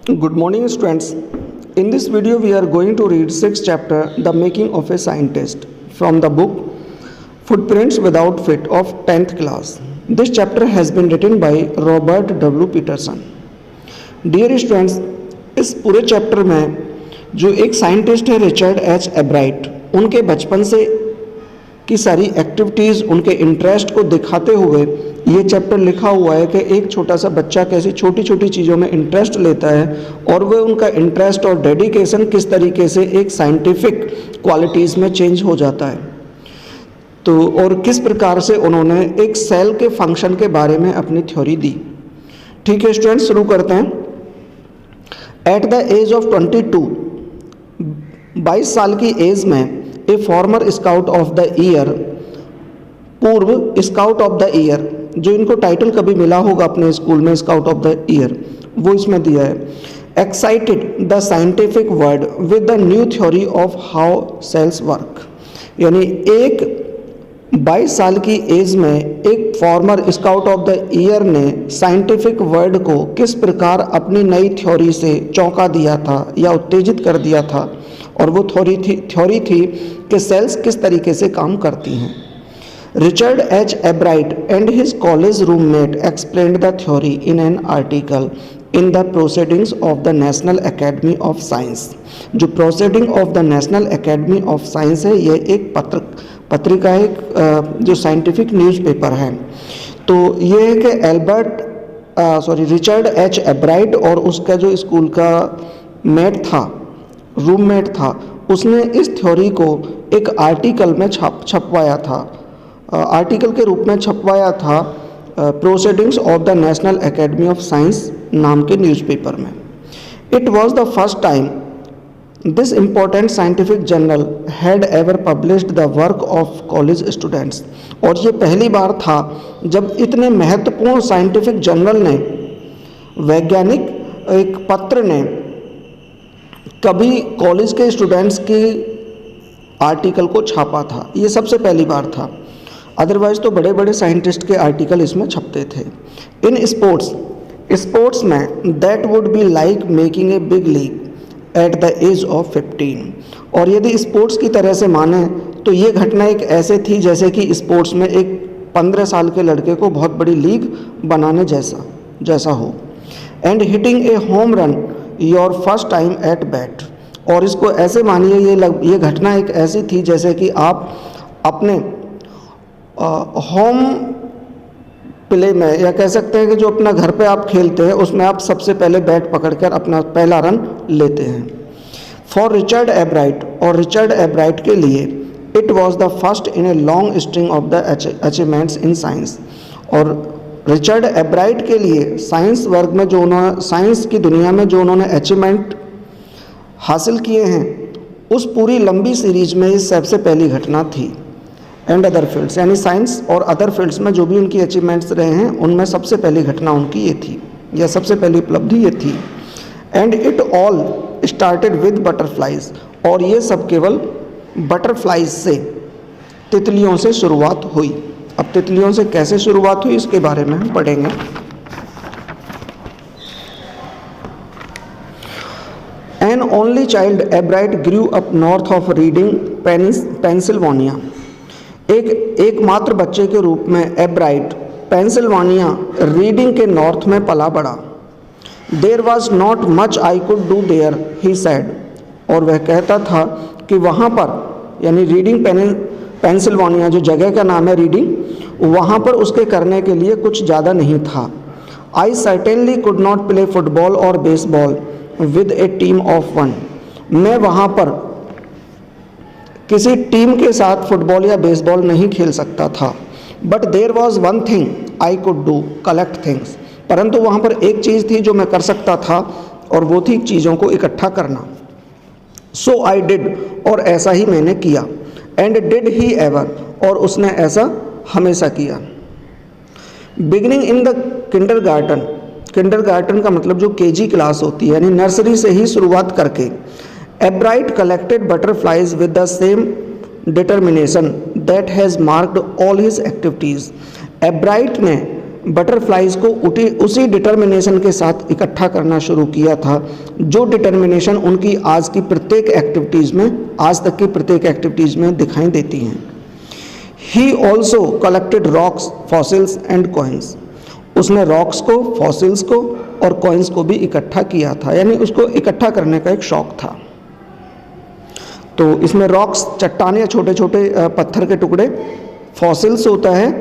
Good morning, students. In this video, we are going to read 6th chapter, The Making of a Scientist, from the book Footprints Without Feet of 10th class. This chapter has been written by Robert W. Peterson. Dear students, इस पूरे chapter में जो एक scientist है Richard H एब्राइट, उनके बचपन से की सारी एक्टिविटीज़, उनके इंटरेस्ट को दिखाते हुए ये चैप्टर लिखा हुआ है कि एक छोटा सा बच्चा कैसी छोटी छोटी चीज़ों में इंटरेस्ट लेता है और वह उनका इंटरेस्ट और डेडिकेशन किस तरीके से एक साइंटिफिक क्वालिटीज़ में चेंज हो जाता है। तो और किस प्रकार से उन्होंने एक सेल के फंक्शन के बारे में अपनी थ्योरी दी। ठीक है स्टूडेंट्स, शुरू करते हैं। एट द एज ऑफ 22 साल की एज में ए farmer scout of the year, पूर्व स्काउट ऑफ द ईयर, जो इनको टाइटल कभी मिला होगा अपने स्कूल में स्काउट ऑफ द ईयर, वो इसमें दिया है, excited the scientific world with the new theory of how cells work. यानी एक 22 साल की एज में एक former scout of the year ने साइंटिफिक वर्ल्ड को किस प्रकार अपनी नई थ्योरी से चौंका दिया था या उत्तेजित कर दिया था, और वो थ्योरी थी कि सेल्स किस तरीके से काम करती हैं। Richard H. Ebright and his college roommate explained the theory in an article in the Proceedings of the National Academy of Science। जो Proceeding of the National Academy of Science है, ये एक पत्रिका है, जो साइंटिफिक न्यूज़पेपर है। तो ये है कि रिचर्ड एच एब्राइट और उसका जो स्कूल का रूममेट था, उसने इस थ्योरी को एक आर्टिकल में छपवाया था, आर्टिकल के रूप में छपवाया था proceedings of the national academy of science नाम के न्यूज़पेपर में। It was the first time this important scientific journal had ever published the work of college students. और ये पहली बार था जब इतने महत्वपूर्ण साइंटिफिक जर्नल ने, वैज्ञानिक एक पत्र ने कभी कॉलेज के स्टूडेंट्स की आर्टिकल को छापा था। ये सबसे पहली बार था, अदरवाइज तो बड़े बड़े साइंटिस्ट के आर्टिकल इसमें छपते थे। इन स्पोर्ट्स में that would be like making a big league at the age of 15। और यदि स्पोर्ट्स की तरह से माने तो ये घटना एक ऐसे थी जैसे कि स्पोर्ट्स में एक 15 साल के लड़के को बहुत बड़ी लीग बनाने जैसा हो। And hitting a home run your first time at bat. और इसको ऐसे मानिए, ये घटना एक ऐसी थी जैसे कि आप अपने होम प्ले में, या कह सकते हैं कि जो अपना घर पे आप खेलते हैं उसमें आप सबसे पहले बैट पकड़कर अपना पहला रन लेते हैं। फॉर रिचर्ड एब्राइट, और रिचर्ड एब्राइट के लिए it was the first in a long string of the achievements in science. और रिचर्ड एब्राइट के लिए साइंस वर्ग में जो उन्होंने, साइंस की दुनिया में जो उन्होंने अचीवमेंट हासिल किए हैं, उस पूरी लंबी सीरीज में ये सबसे पहली घटना थी। एंड अदर फील्ड्स, यानी साइंस और अदर फील्ड्स में जो भी उनकी अचीवमेंट्स रहे हैं उनमें सबसे पहली घटना उनकी ये थी, या सबसे पहली उपलब्धि ये थी। And it all started with butterflies. और ये सब केवल बटरफ्लाइज से, तितलियों से शुरुआत हुई। अब तितलियों से कैसे शुरुआत हुई इसके बारे में हम पढ़ेंगे। An only child Ebright grew up north of Reading Pennsylvania. एकमात्र बच्चे के रूप में एब्राइट पेंसिल्वानिया रीडिंग के नॉर्थ में पला बढ़ा। There was not much I could do there he said. और वह कहता था कि वहाँ पर, यानी रीडिंग पेंसिल्वानिया जो जगह का नाम है रीडिंग, वहाँ पर उसके करने के लिए कुछ ज़्यादा नहीं था। I certainly could not play football और baseball with a team of 1। मैं वहाँ पर किसी टीम के साथ फुटबॉल या बेसबॉल नहीं खेल सकता था। But there was one thing I could do, collect things. परंतु वहाँ पर एक चीज़ थी जो मैं कर सकता था, और वो थी चीज़ों को इकट्ठा करना। सो आई डिड, और ऐसा ही मैंने किया। एंड डिड ही एवर, और उसने ऐसा हमेशा किया। बिगिनिंग इन द किंडरगार्टन का मतलब जो केजी क्लास होती है, यानी नर्सरी से ही शुरुआत करके, एब्राइट collected butterflies with the same determination that has marked all his activities. एब्राइट ने बटरफ्लाइज को उसी डिटर्मिनेशन के साथ इकट्ठा करना शुरू किया था जो डिटर्मिनेशन उनकी आज की प्रत्येक एक्टिविटीज़ में, आज तक की प्रत्येक एक्टिविटीज़ में दिखाई देती हैं। He also collected rocks, fossils and coins. उसने रॉक्स को, फॉसिल्स को और कॉइन्स को भी इकट्ठा किया था, यानी उसको इकट्ठा करने का एक शौक था। तो इसमें रॉक्स चट्टान या छोटे छोटे पत्थर के टुकड़े, फॉसिल्स होता है,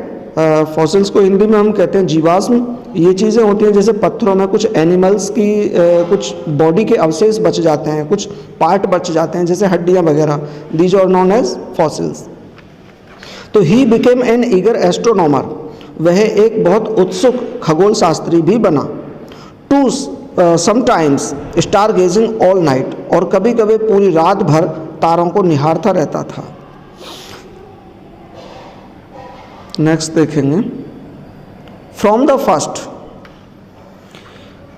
फॉसिल्स को हिंदी में हम कहते हैं जीवाश्म। ये चीज़ें होती हैं जैसे पत्थरों में कुछ एनिमल्स की कुछ बॉडी के अवशेष बच जाते हैं, कुछ पार्ट बच जाते हैं जैसे हड्डियाँ वगैरह, these are known as fossils. तो he became an eager astronomer, वह एक बहुत उत्सुक खगोल शास्त्री भी बना। Too sometimes star gazing all night, और कभी कभी पूरी रात भर तारों को निहारता रहता था। नेक्स्ट देखेंगे, from the first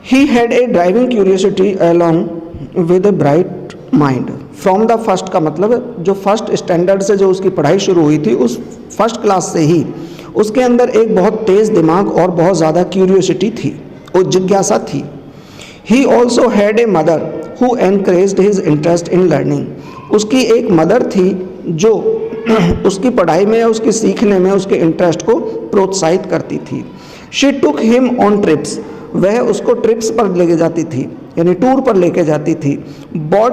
he had a driving curiosity along with a bright mind. From the first का मतलब जो फर्स्ट स्टैंडर्ड से जो उसकी पढ़ाई शुरू हुई थी, उस फर्स्ट क्लास से ही उसके अंदर एक बहुत तेज़ दिमाग और बहुत ज़्यादा क्यूरियोसिटी थी, वो जिज्ञासा थी। He also had a mother who encouraged his interest in learning. उसकी एक मदर थी जो उसकी पढ़ाई में या उसके सीखने में उसके इंटरेस्ट को प्रोत्साहित करती थी। She took him on trips, वह उसको ट्रिप्स पर लेके जाती थी, यानी टूर पर लेके जाती थी। Bought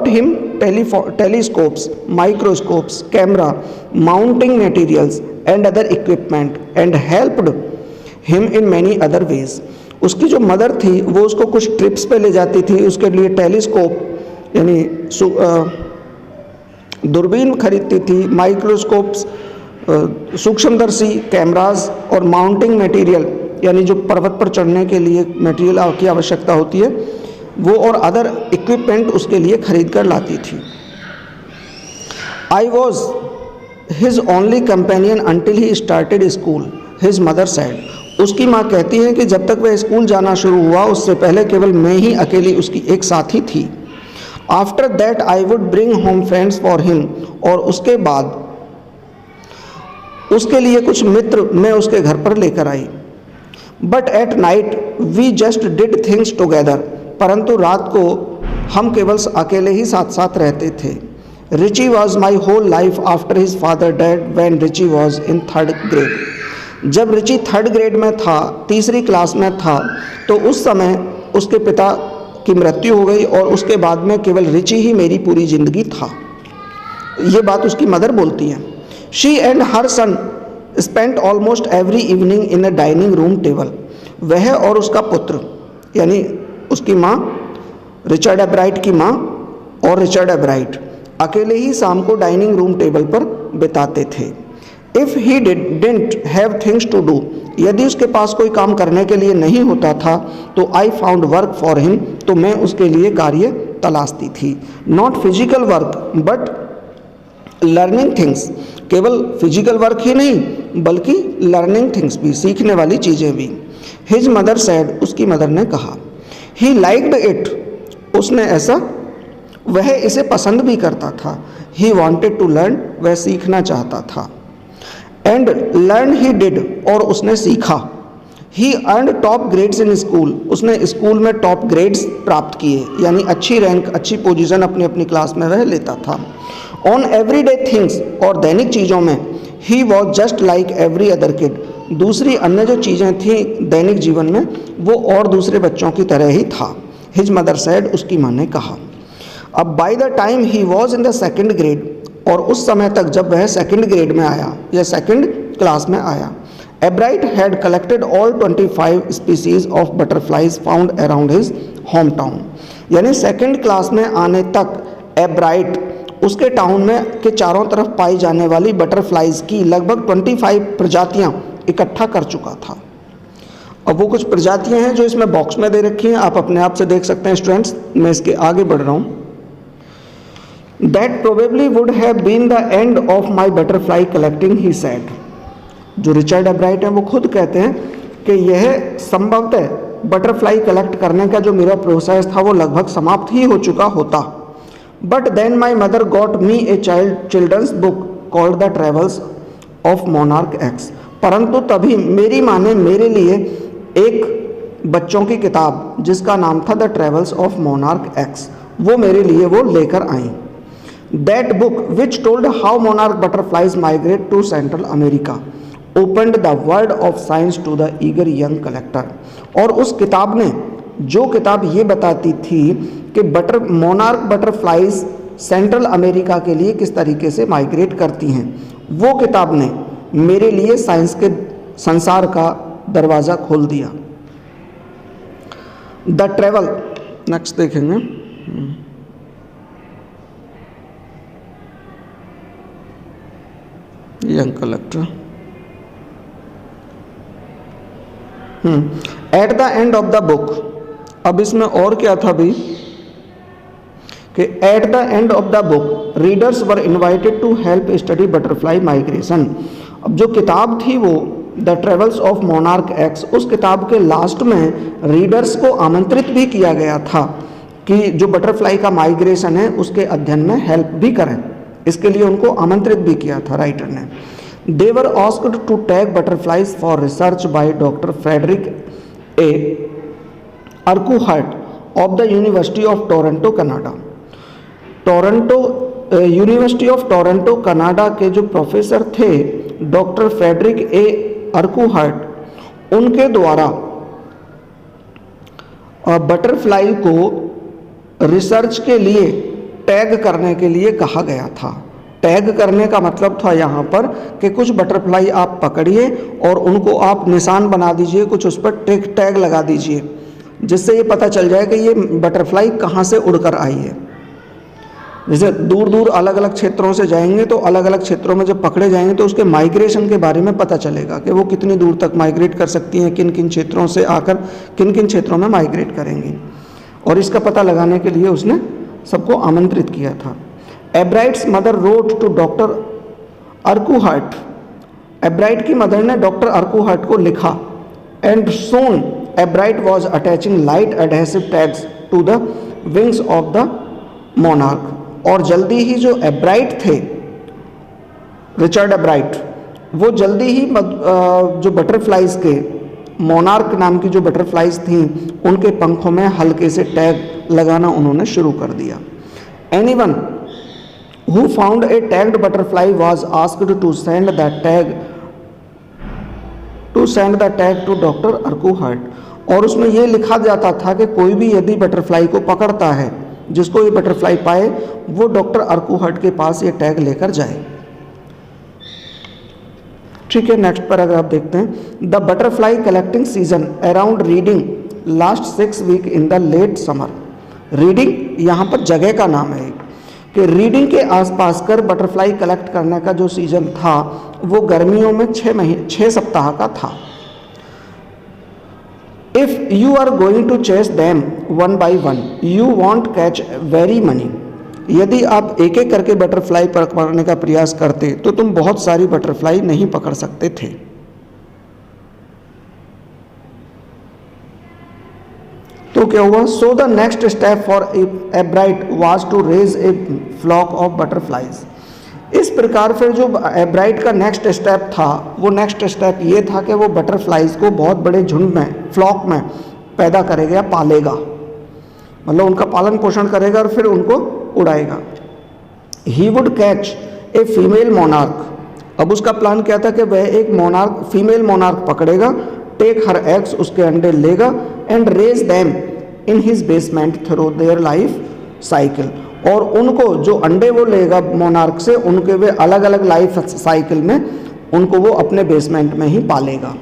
him telescopes, microscopes, camera, mounting materials and other equipment and helped him in many other ways. उसकी जो मदर थी वो उसको कुछ ट्रिप्स पे ले जाती थी, उसके लिए टेलीस्कोप यानी दूरबीन खरीदती थी, माइक्रोस्कोप्स, सूक्ष्मदर्शी, कैमरास और माउंटिंग मटेरियल यानी जो पर्वत पर चढ़ने के लिए मटेरियल की आवश्यकता होती है वो, और अदर इक्विपमेंट उसके लिए खरीद कर लाती थी। I was his only companion until he started school, his mother said. उसकी माँ कहती है कि जब तक वह स्कूल जाना शुरू हुआ उससे पहले केवल मैं ही अकेली उसकी एक साथी थी। After that I would bring home friends for him, और उसके बाद उसके लिए कुछ मित्र मैं उसके घर पर लेकर आई। But at night we just did things together, परंतु रात को हम केवल अकेले ही साथ साथ रहते थे। Richie was my whole life after his father dead when Richie was in 3rd grade. जब रिची 3rd ग्रेड में था, 3री क्लास में था, तो उस समय उसके पिता की मृत्यु हो गई और उसके बाद में केवल रिची ही मेरी पूरी जिंदगी था। ये बात उसकी मदर बोलती है। She and her son spent almost every evening in a dining room table. वह और उसका पुत्र यानी उसकी माँ, रिचर्ड एब्राइट की माँ और रिचर्ड एब्राइट अकेले ही शाम को डाइनिंग रूम टेबल पर बिताते थे। If he didn't have things to do, यदि उसके पास कोई काम करने के लिए नहीं होता था तो I found work for him, तो मैं उसके लिए कार्य तलाशती थी। Not physical work but learning things, केवल फिजिकल वर्क ही नहीं बल्कि लर्निंग थिंग्स भी, सीखने वाली चीज़ें भी। हिज मदर सेड, उसकी मदर ने कहा। ही लाइक्ड इट, उसने ऐसा, वह इसे पसंद भी करता था। ही वॉन्टेड टू लर्न, वह सीखना चाहता था। एंड लर्न ही डिड, और उसने सीखा। He earned top grades in school, उसने स्कूल में टॉप ग्रेड्स प्राप्त किए, यानी अच्छी रैंक, अच्छी पोजीशन अपनी अपनी क्लास में वह लेता था। ऑन एवरीडे थिंग्स, और दैनिक चीज़ों में, he was just like every other kid, दूसरी अन्य जो चीज़ें थीं दैनिक जीवन में वो और दूसरे बच्चों की तरह ही था। हिज मदर सेड, उसकी माँ ने कहा। अब by the time he was in the 2nd grade, और उस समय तक जब वह 2nd ग्रेड में आया या 2nd क्लास में आया, एब्राइट had collected all 25 species of butterflies found around his home town. यानी 2nd क्लास में आने तक एब्राइट उसके टाउन में के चारों तरफ पाई जाने वाली बटरफ्लाइज की लगभग 25 प्रजातियाँ इकट्ठा कर चुका था। अब वो कुछ प्रजातियाँ हैं जो इसमें बॉक्स में दे रखी हैं, आप अपने आप से देख सकते हैं स्टूडेंट्स। मैं इसके आगे बढ़ रहा हूँ। That probably would have been the end of my butterfly collecting, he said. जो रिचर्ड एब्राइट हैं वो खुद कहते हैं कि यह संभवतः बटरफ्लाई कलेक्ट करने का जो मेरा प्रोसेस था वो लगभग समाप्त ही हो चुका होता। But then my mother got me a children's book called the travels of monarch X. परंतु तभी मेरी माँ ने मेरे लिए एक बच्चों की किताब जिसका नाम था the travels of monarch X, वो मेरे लिए वो लेकर आई। That book which told how monarch butterflies migrate to Central America opened the world of science to the eager young collector. और उस किताब ने, जो किताब ये बताती थी कि मोनार्क बटरफ्लाइज सेंट्रल अमेरिका के लिए किस तरीके से माइग्रेट करती हैं, वो किताब ने मेरे लिए साइंस के संसार का दरवाज़ा खोल दिया। द ट्रेवल, नेक्स्ट देखेंगे। Young collector. At the end of the book, अब इसमें और क्या था भी कि at the end of the book readers were invited to help study butterfly migration. अब जो किताब थी वो the travels of monarch X, उस किताब के लास्ट में रीडर्स को आमंत्रित भी किया गया था कि जो बटरफ्लाई का माइग्रेशन है उसके अध्ययन में हेल्प भी करें। इसके लिए उनको आमंत्रित भी किया था राइटर ने। They were asked to tag butterflies for research by doctor Frederick A Urquhart of the university of Toronto Canada. University of Toronto Canada के जो प्रोफेसर थे डॉक्टर फ्रेडरिक ए अर्कुहर्ट, उनके द्वारा बटरफ्लाई को रिसर्च के लिए टैग करने के लिए कहा गया था। टैग करने का मतलब था यहाँ पर कि कुछ बटरफ्लाई आप पकड़िए और उनको आप निशान बना दीजिए, कुछ उस पर टैग लगा दीजिए, जिससे ये पता चल जाए कि ये बटरफ्लाई कहाँ से उड़कर आई है। जैसे दूर दूर अलग अलग क्षेत्रों से जाएंगे तो अलग अलग क्षेत्रों में जब पकड़े जाएंगे तो उसके माइग्रेशन के बारे में पता चलेगा कि वो कितनी दूर तक माइग्रेट कर सकती हैं, किन किन क्षेत्रों से आकर किन किन क्षेत्रों में माइग्रेट करेंगी। और इसका पता लगाने के लिए उसने सबको आमंत्रित किया था। Ebright's mother wrote to doctor Urquhart, Ebright की मदर ने डॉक्टर अर्कुहर्ट को लिखा। And soon Ebright was attaching light adhesive tags to the wings of the monarch. और जल्दी ही जो एब्राइट थे, रिचर्ड एब्राइट, वो जल्दी ही जो बटरफ्लाइज के मोनार्क नाम की जो बटरफ्लाइज थीं उनके पंखों में हल्के से टैग लगाना उन्होंने शुरू कर दिया। Anyone who found a tagged butterfly was asked to send the tag to doctor Urquhart. और उसमें ये लिखा जाता था कि कोई भी यदि बटरफ्लाई को पकड़ता है, जिसको ये बटरफ्लाई पाए, वो डॉक्टर अर्कुहर्ट के पास ये टैग लेकर जाए। ठीक है, नेक्स्ट पर अगर आप देखते हैं, the butterfly collecting season around Reading last 6 week in the late summer. Reading यहाँ पर जगह का नाम है कि रीडिंग के आसपास कर बटरफ्लाई कलेक्ट करने का जो सीजन था वो गर्मियों में 6 सप्ताह का था। If you are going to chase them one by one, you won't catch very many. यदि आप एक एक करके बटरफ्लाई पकड़ने का प्रयास करते तो तुम बहुत सारी बटरफ्लाई नहीं पकड़ सकते थे। तो क्या हुआ? So the next step for Ebright was to raise a flock of butterflies. इस प्रकार फिर जो एब्राइट का नेक्स्ट स्टेप था, वो नेक्स्ट स्टेप ये था कि वो बटरफ्लाइज को बहुत बड़े झुंड में, फ्लॉक में पैदा करेगा या पालेगा, मतलब उनका पालन पोषण करेगा और फिर उनको उड़ाएगा। He would catch a female monarch. अब उसका प्लान क्या था कि वह एक मोनार्क, फीमेल मोनार्क पकड़ेगा, टेक हर एग्स, उसके अंडे लेगा, and raise them in his basement through their life cycle. और उनको जो अंडे वो लेगा मोनार्क से, उनके वे अलग अलग लाइफ साइकिल में उनको वो अपने बेसमेंट में ही पालेगा।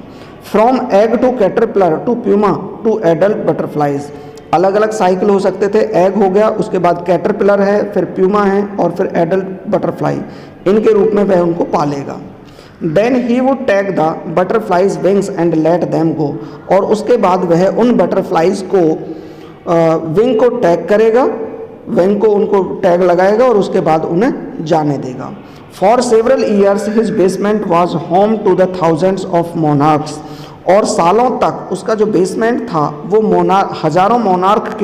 From egg to caterpillar to pupa to adult butterflies. अलग अलग साइकिल हो सकते थे। एग हो गया, उसके बाद कैटरपिलर है, फिर प्यूमा है और फिर एडल्ट बटरफ्लाई, इनके रूप में वह उनको पालेगा। Then he would tag the butterflies' wings and let them go. और उसके बाद वह उन बटरफ्लाइज को विंग को टैग करेगा, विंग को उनको टैग लगाएगा और उसके बाद उन्हें जाने देगा। For several years his basement was home to the thousands of monarchs. और सालों तक उसका जो बेसमेंट था वो हजारों मोनार्क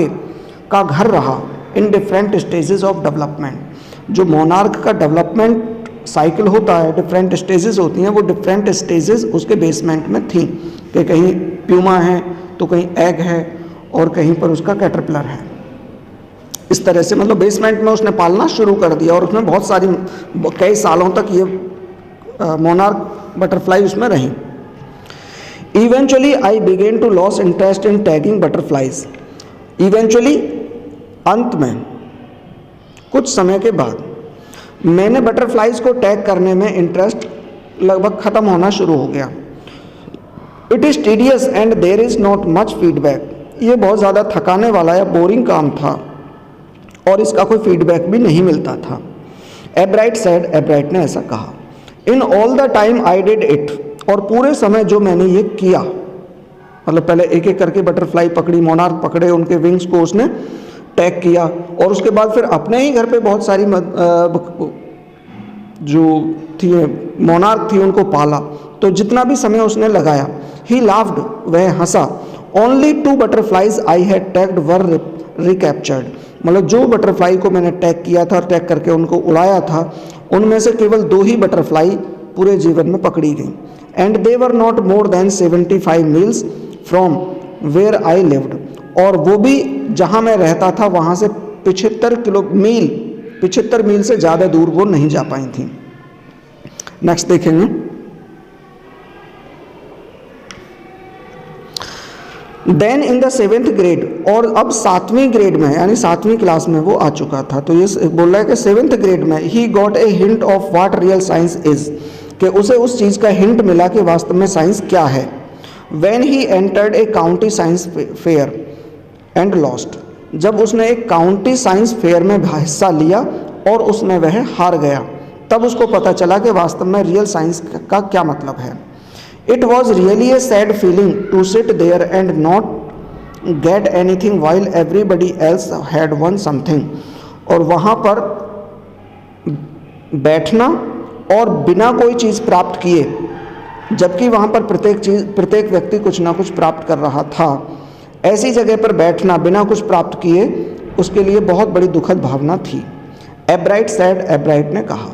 का घर रहा in different stages of development. जो मोनार्क का डेवलपमेंट साइकिल होता है, डिफरेंट स्टेजेस होती हैं, वो डिफरेंट स्टेजेस उसके बेसमेंट में थी कि कहीं प्यूमा है तो कहीं एग है और कहीं पर उसका कैटरपिलर है। इस तरह से मतलब बेसमेंट में उसने पालना शुरू कर दिया और उसमें बहुत सारी कई सालों तक ये मोनार्क बटरफ्लाई उसमें रही। Eventually I began to lose interest in tagging butterflies. Eventually अंत में, कुछ समय के बाद मैंने बटरफ्लाइज को टैग करने में इंटरेस्ट लगभग ख़त्म होना शुरू हो गया। It is tedious and there is not much feedback. ये बहुत ज़्यादा थकाने वाला या बोरिंग काम था और इसका कोई फीडबैक भी नहीं मिलता था। एब्राइट सेड, एब्राइट ने ऐसा कहा। In all the time I did it, और पूरे समय जो मैंने ये किया, मतलब पहले एक एक करके बटरफ्लाई पकड़ी, मोनार्क पकड़े, उनके विंग्स को उसने टैग किया और उसके बाद फिर अपने ही घर पे बहुत सारी जो थी मोनार्क थी उनको पाला। तो जितना भी समय उसने लगाया, ही लाफ्ड, वह हंसा। Only 2 butterflies I had tagged were recaptured, मतलब जो बटरफ्लाई को मैंने टैग किया था और टैग करके उनको उड़ाया था, उनमें से केवल 2 ही बटरफ्लाई पूरे जीवन में पकड़ी गई। And they were not more than 75 miles from where I lived, और वो भी जहाँ मैं रहता था वहाँ से 75 मील से ज़्यादा दूर वो नहीं जा पाई थी। नेक्स्ट देखेंगे। Then in the 7th grade, और अब 7वीं ग्रेड में यानी 7वीं क्लास में वो आ चुका था। तो ये बोल रहा है कि 7th ग्रेड में he got a hint of what real science is, कि उसे उस चीज़ का हिंट मिला कि वास्तव में साइंस क्या है। When he entered A county science fair and lost, जब उसने एक काउंटी साइंस फेयर में हिस्सा लिया और उसमें वह हार गया, तब उसको पता चला कि वास्तव में रियल साइंस का क्या मतलब है। It was really a sad feeling to sit there and not get anything while everybody else had won something, और वहाँ पर बैठना और बिना कोई चीज़ प्राप्त किए, जबकि वहाँ पर प्रत्येक व्यक्ति कुछ ना कुछ प्राप्त कर रहा था, ऐसी जगह पर बैठना बिना कुछ प्राप्त किए उसके लिए बहुत बड़ी दुखद भावना थी। एब्राइट सेड, एब्राइट ने कहा।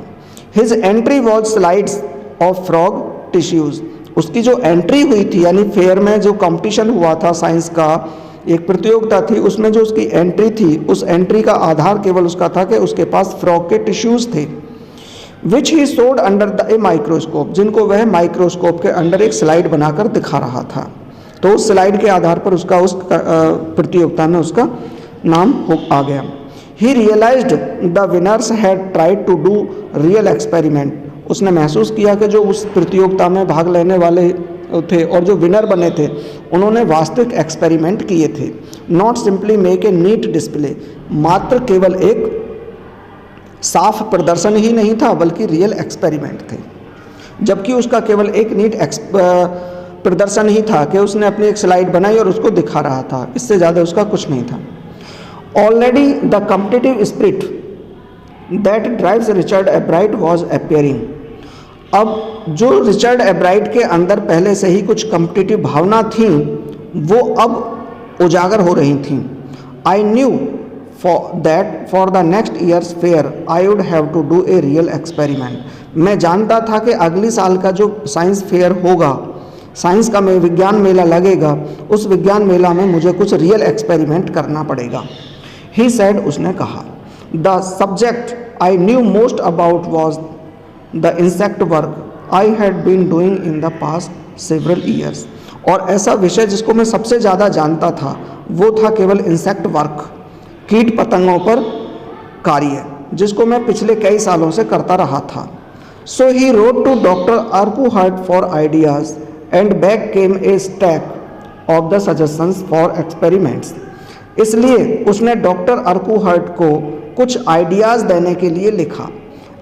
His entry was slides of frog tissues, उसकी जो एंट्री हुई थी यानी फेयर में जो कंपटीशन हुआ था साइंस का, एक प्रतियोगिता थी, उसमें जो उसकी एंट्री थी, उस एंट्री का आधार केवल उसका था कि उसके पास फ्रॉग के टिश्यूज़ थे, which he showed under a microscope, जिनको वह माइक्रोस्कोप के अंडर एक स्लाइड बनाकर दिखा रहा था। तो उस स्लाइड के आधार पर उसका उस प्रतियोगिता में उसका नाम आ गया। He realized the winners had tried to do real experiment, उसने महसूस किया कि जो उस प्रतियोगिता में भाग लेने वाले थे और जो विनर बने थे उन्होंने वास्तविक एक्सपेरिमेंट किए थे। Not simply make a neat display, मात्र केवल एक साफ प्रदर्शन ही नहीं था बल्कि रियल एक्सपेरिमेंट थे, जबकि उसका केवल एक नीट प्रदर्शन ही था कि उसने अपनी एक स्लाइड बनाई और उसको दिखा रहा था, इससे ज़्यादा उसका कुछ नहीं था। Already the competitive spirit that drives Richard एब्राइट was appearing, अब जो रिचर्ड एब्राइट के अंदर पहले से ही कुछ कॉम्पिटिटिव भावना थी वो अब उजागर हो रही थी। I knew for the next year's fair I would have to do a real experiment, मैं जानता था कि अगली साल का जो साइंस फेयर होगा, साइंस का विज्ञान मेला लगेगा, उस विज्ञान मेला में मुझे कुछ रियल एक्सपेरिमेंट करना पड़ेगा। ही सेड, उसने कहा। The subject I knew most about was the insect work I had been doing in the past several years, और ऐसा विषय जिसको मैं सबसे ज़्यादा जानता था वो था केवल इंसेक्ट वर्क, कीट पतंगों पर कार्य, जिसको मैं पिछले कई सालों से करता रहा था। So he wrote to doctor Urquhart for ideas and back came a stack of the suggestions for experiments, इसलिए उसने डॉक्टर अर्कुहर्ट को कुछ आइडियाज़ देने के लिए लिखा।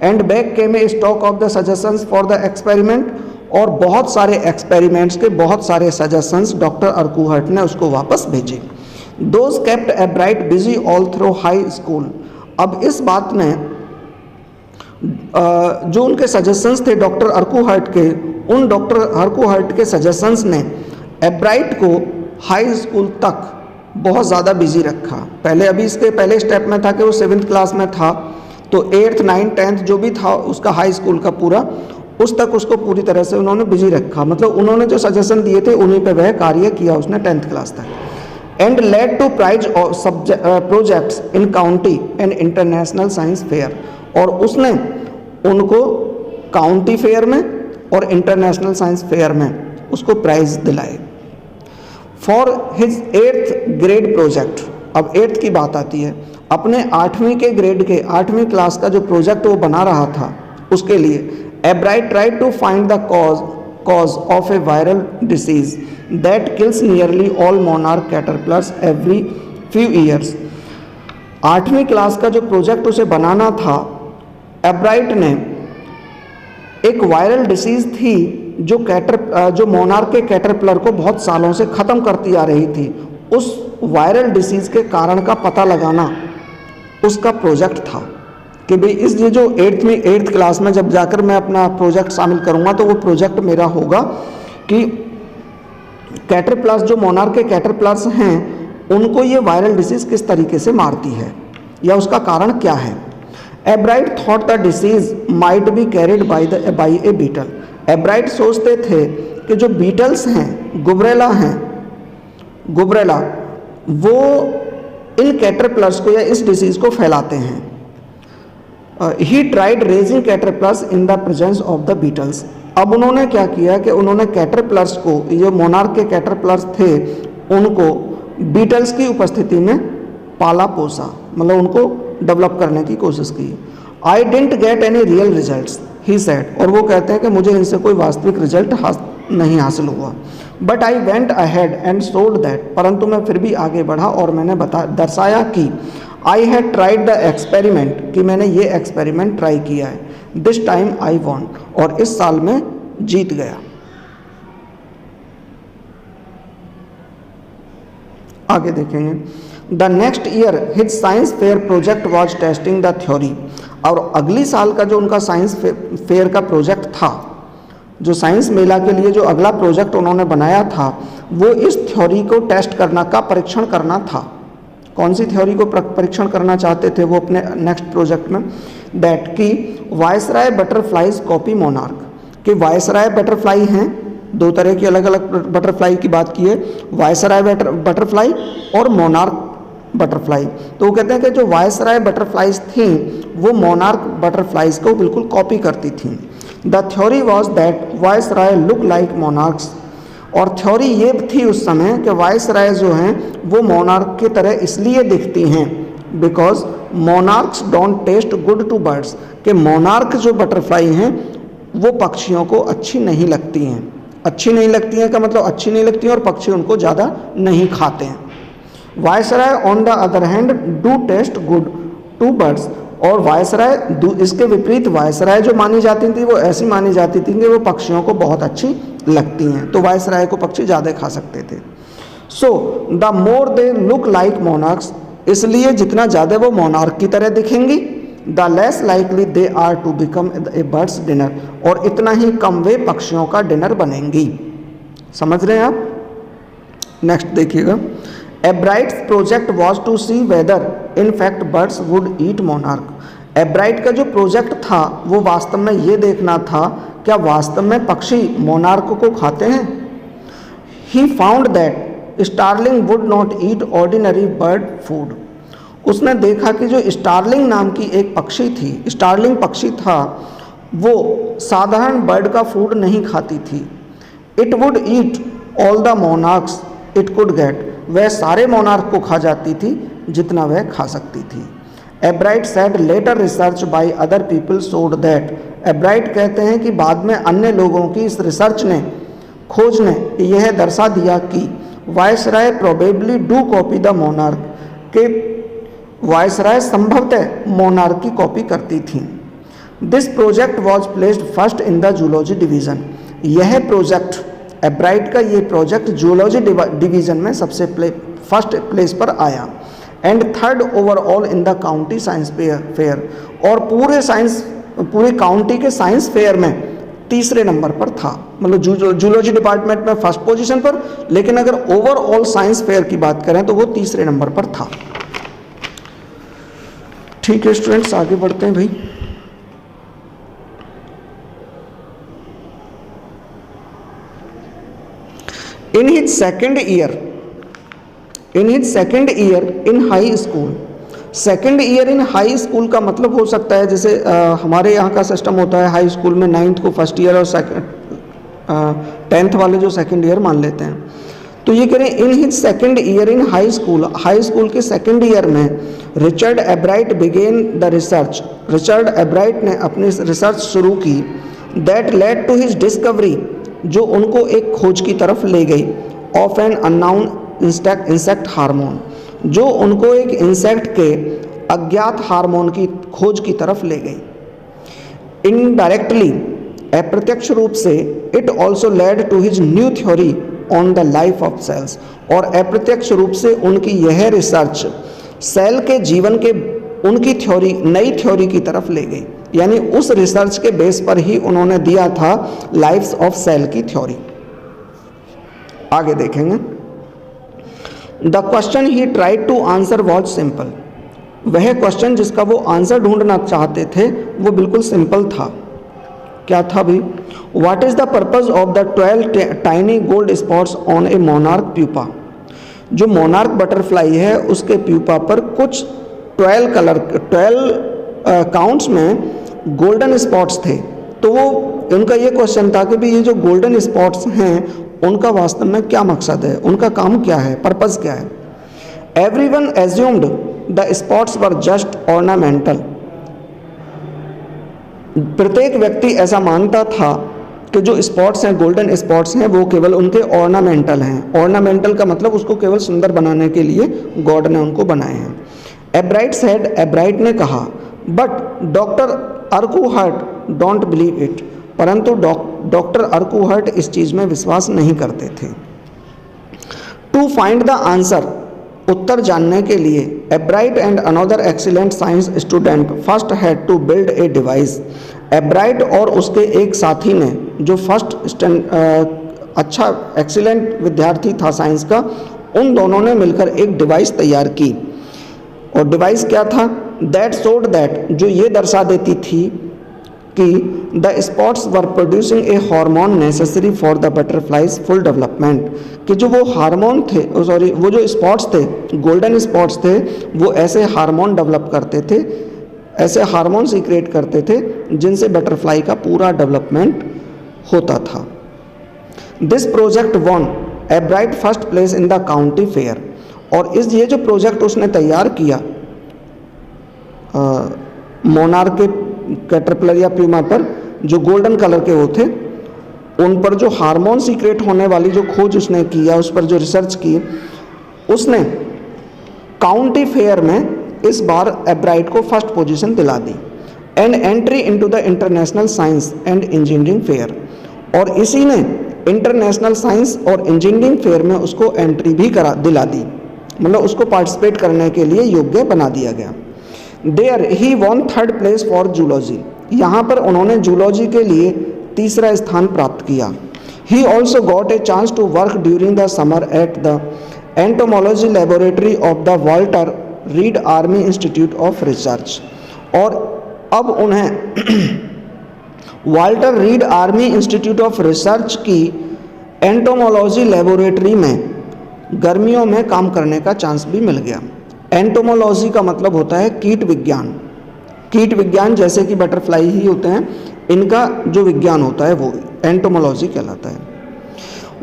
And back came A stock of the suggestions for the experiment, और बहुत सारे एक्सपेरिमेंट्स के बहुत सारे सजेशंस डॉक्टर अर्कुहर्ट ने उसको वापस भेजे। Those kept एब्राइट busy all through high school, अब इस बात ने जो उनके सजेशंस थे डॉक्टर अर्कुहर्ट के, उन डॉक्टर अर्कुहर्ट के सजेशंस ने एब्राइट को हाई स्कूल तक बहुत ज़्यादा बिजी रखा। पहले अभी इसके पहले स्टेप में था कि वो 7th क्लास में था, तो 8th 9th 10th जो भी था उसका हाई स्कूल का पूरा, उस तक उसको पूरी तरह से उन्होंने बिजी रखा, मतलब उन्होंने जो सजेशन दिए थे उन्हीं पे वह कार्य किया उसने 10th क्लास तक। And led to prize projects in county and international science fair, और उसने उनको काउंटी फेयर में और इंटरनेशनल साइंस फेयर में उसको प्राइज दिलाए। For his 8th grade project, अब 8th की बात आती है, अपने 8वीं के ग्रेड के 8वीं क्लास का जो प्रोजेक्ट वो बना रहा था उसके लिए Ebright tried to find the cause of a viral disease that kills nearly all monarch caterpillars every few years। 8वीं क्लास का जो प्रोजेक्ट उसे बनाना था, एब्राइट ने एक वायरल डिसीज थी जो मोनार्क के कैटरपिलर को बहुत सालों से ख़त्म करती आ रही थी, उस वायरल डिसीज के कारण का पता लगाना उसका प्रोजेक्ट था कि भाई इस ये जो 8th क्लास में जब जाकर मैं अपना प्रोजेक्ट शामिल करूंगा तो वो प्रोजेक्ट मेरा होगा कि कैटरपिलर्स जो मोनार्क के कैटरपिलर्स हैं उनको ये वायरल डिसीज किस तरीके से मारती है या उसका कारण क्या है। Ebright thought the disease might be carried by a beetle. Ebright सोचते थे कि जो बीटल्स हैं, गुबरेला वो इन कैटरपिलर्स को या इस डिसीज को फैलाते हैं। He tried raising caterpillars in the presence of the beetles. अब उन्होंने क्या किया कि उन्होंने कैटरपिलर्स को, ये मोनार्क के कैटरपिलर्स थे, उनको बीटल्स की उपस्थिति में पाला पोसा, मतलब उनको डेवलप करने की कोशिश की। I didn't get any real results he said, और वो कहते हैं कि मुझे इनसे कोई वास्तविक रिजल्ट नहीं हासिल हुआ। But I went ahead and showed that, परंतु मैं फिर भी आगे बढ़ा और मैंने दर्शाया कि I had tried the experiment, कि मैंने ये एक्सपेरिमेंट ट्राई किया है। दिस टाइम आई वॉन, और इस साल में जीत गया। आगे देखेंगे। The next year his science fair project was testing the theory, और अगली साल का जो उनका साइंस फेयर का प्रोजेक्ट था, जो साइंस मेला के लिए जो अगला प्रोजेक्ट उन्होंने बनाया था, वो इस थ्योरी को टेस्ट करना का परीक्षण करना था। कौन सी थ्योरी को परीक्षण करना चाहते थे वो अपने नेक्स्ट प्रोजेक्ट में? दैट की वायसराय बटरफ्लाईज कॉपी मोनार्क, कि वायसराय बटरफ्लाई हैं, दो तरह की अलग अलग बटरफ्लाई की बात की है, वायसराय बटरफ्लाई और मोनार्क बटरफ्लाई। तो वो कहते हैं कि जो वायसराय बटरफ्लाईज थी वो मोनार्क बटरफ्लाईज को बिल्कुल कॉपी करती थी। The theory was that viceroy look like monarchs, और थ्योरी ये थी उस समय कि वायसराय जो हैं वो मोनार्क की तरह इसलिए दिखती हैं because monarchs don't taste good to birds, कि मोनार्क जो बटरफ्लाई हैं वो पक्षियों को अच्छी नहीं लगती हैं। अच्छी नहीं लगती हैं का मतलब अच्छी नहीं लगती हैं और पक्षी उनको ज़्यादा नहीं खाते हैं। Viceroy on the other hand do taste good to birds, और वायसराय इसके विपरीत वायसराय जो मानी जाती थी वो ऐसी मानी जाती थी कि वो पक्षियों को बहुत अच्छी लगती हैं, तो वायसराय को पक्षी ज़्यादा खा सकते थे। So the more they look like monarchs, इसलिए जितना ज़्यादा वो मोनार्क की तरह दिखेंगी the less likely they are to become a bird's dinner, और इतना ही कम वे पक्षियों का डिनर बनेंगी। समझ रहे हैं आप? नेक्स्ट देखिएगा। Ebright's project was to see whether in fact birds would eat monarch. Ebright का जो प्रोजेक्ट था वो वास्तव में ये देखना था क्या वास्तव में पक्षी मोनार्क को खाते हैं। He found that starling would not eat ordinary bird food, उसने देखा कि जो स्टारलिंग नाम की एक पक्षी थी, स्टारलिंग पक्षी था, वो साधारण बर्ड का फूड नहीं खाती थी। It would eat all the monarchs it could get, वह सारे मोनार्क को खा जाती थी जितना वह खा सकती थी। Ebright said later research by other people showed that, Ebright कहते हैं कि बाद में अन्य लोगों की इस रिसर्च ने, खोज ने यह दर्शा दिया कि viceroy probably do copy the monarch, के वायसराय संभवतः मोनार्क की कॉपी करती थी। This project was placed first in the zoology division, यह प्रोजेक्ट एब्राइट का ये प्रोजेक्ट जूलॉजी डिवीज़न में सबसे फर्स्ट प्लेस पर आया। And third overall in the county science fair, और पूरे काउंटी के साइंस फेयर में तीसरे नंबर पर था, मतलब जूलॉजी डिपार्टमेंट में फर्स्ट पोजीशन पर, लेकिन अगर ओवरऑल साइंस फेयर की बात करें तो वो तीसरे नंबर पर था। ठीक है स्टूडेंट्स, आगे बढ़ते हैं भाई। इन his second year in high school, second year in high school का मतलब हो सकता है जैसे हमारे यहाँ का सिस्टम होता है हाई स्कूल में 9th को फर्स्ट ईयर और 10th वाले जो सेकेंड ईयर मान लेते हैं। तो ये कह रहे हैं in his second year in high school के सेकेंड ईयर में Richard Ebright began the research, Richard Ebright ने अपनी रिसर्च शुरू की that led to his discovery, जो उनको एक खोज की तरफ ले गई, of an unknown insect hormone, जो उनको एक इंसेक्ट के अज्ञात हार्मोन की खोज की तरफ ले गई। इनडायरेक्टली, अप्रत्यक्ष रूप से, it also led to his new theory on the life of cells, और अप्रत्यक्ष रूप से उनकी यह रिसर्च सेल के जीवन के उनकी थ्योरी, नई थ्योरी की तरफ ले गई। यानी उस रिसर्च के बेस पर ही उन्होंने दिया था लाइफ्स ऑफ सेल की थ्योरी। आगे देखेंगे। The question he tried to answer was simple, वह क्वेश्चन जिसका वो आंसर ढूंढना चाहते थे वो बिल्कुल सिंपल था। क्या था भी? What is the purpose of the 12 tiny gold spots on A monarch pupa, जो मोनार्क बटरफ्लाई है उसके प्यूपा पर कुछ 12 काउंट्स में गोल्डन स्पॉट्स थे। तो वो उनका ये क्वेश्चन था कि भी ये जो गोल्डन स्पॉट्स हैं उनका वास्तव में क्या मकसद है, उनका काम क्या है, पर्पस क्या है। Everyone assumed the spots were just ornamental, प्रत्येक व्यक्ति ऐसा मानता था कि जो स्पॉट्स हैं, गोल्डन स्पॉट्स हैं, वो केवल उनके ऑर्नामेंटल हैं। ऑर्नामेंटल का मतलब उसको केवल सुंदर बनाने के लिए गॉड ने उनको बनाए हैं। एब्राइट सेड, एब्राइट ने कहा, but doctor Urquhart don't believe it, परंतु डॉक्टर अर्कुहर्ट इस चीज़ में विश्वास नहीं करते थे। टू फाइंड द आंसर, उत्तर जानने के लिए, Ebright and another excellent science student first had to build a device, Ebright और उसके एक साथी ने, जो फर्स्ट अच्छा एक्सीलेंट विद्यार्थी था साइंस का, उन दोनों ने मिलकर एक डिवाइस तैयार की। और डिवाइस क्या था? दैट शोड दैट, जो ये दर्शा देती थी कि the spots were producing A hormone necessary for the butterflies full development, कि जो वो हार्मोन थे, सॉरी वो जो स्पॉट्स थे, गोल्डन स्पॉट्स थे, वो ऐसे हार्मोन डेवलप करते थे, ऐसे हार्मोन सीक्रेट करते थे जिनसे बटरफ्लाई का पूरा डेवलपमेंट होता था। This project won Ebright first place in the county fair, और ये जो प्रोजेक्ट उसने तैयार किया मोनार्क के कैटरपिलर या प्यूमा पर, जो गोल्डन कलर के वो थे, उन पर जो हार्मोन सीक्रेट होने वाली जो खोज उसने किया, उस पर जो रिसर्च की, उसने काउंटी फेयर में इस बार एब्राइट को फर्स्ट पोजीशन दिला दी। And entry into the international science and engineering fair, और इसी ने इंटरनेशनल साइंस और इंजीनियरिंग फेयर में उसको एंट्री भी दिला दी, मतलब उसको पार्टिसिपेट करने के लिए योग्य बना दिया गया। There he won third place for zoology, यहाँ पर उन्होंने जूलॉजी के लिए तीसरा स्थान प्राप्त किया। He also got a chance to work during the summer at the entomology laboratory of the Walter Reed Army Institute of Research, और अब उन्हें Walter Reed Army Institute of Research की एंटोमोलॉजी लेबोरेटरी में गर्मियों में काम करने का चांस भी मिल गया। एंटोमोलॉजी का मतलब होता है कीट विज्ञान। कीट विज्ञान जैसे कि बटरफ्लाई ही होते हैं, इनका जो विज्ञान होता है वो एंटोमोलॉजी कहलाता है।